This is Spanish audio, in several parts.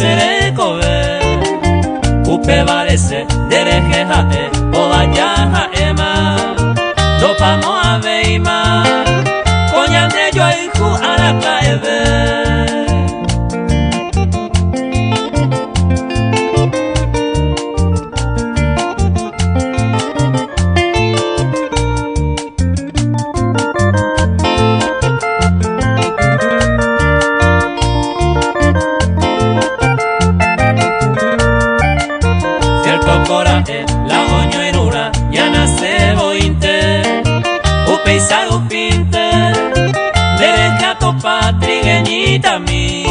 seré cobe upe varese dereje jae o vaya jaema dopamo aveima coñande yo hijo a la caebe. Coraje, la oño enura, ya nace bointe, upeisa upinte, derecha topa trigueñita mi,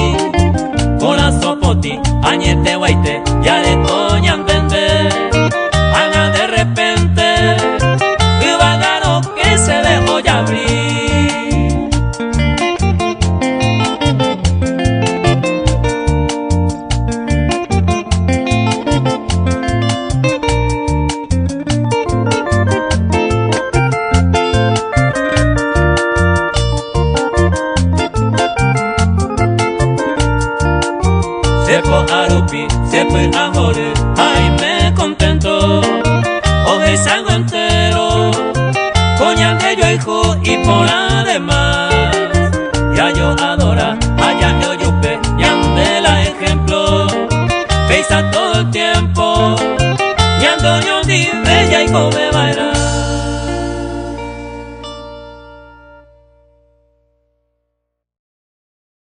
con la sopoti, añete guaite, ya de toñan vende, haga de repente, que va a dar lo que se dejó ya abrir. Sepo arupi, sepo ahore, ay me contento, hoy salgo entero, coñante yo hijo y por además, ya yo adora, allá yo yupe, yande la ejemplo, pesa todo el tiempo, yando yo di bella y come bailar.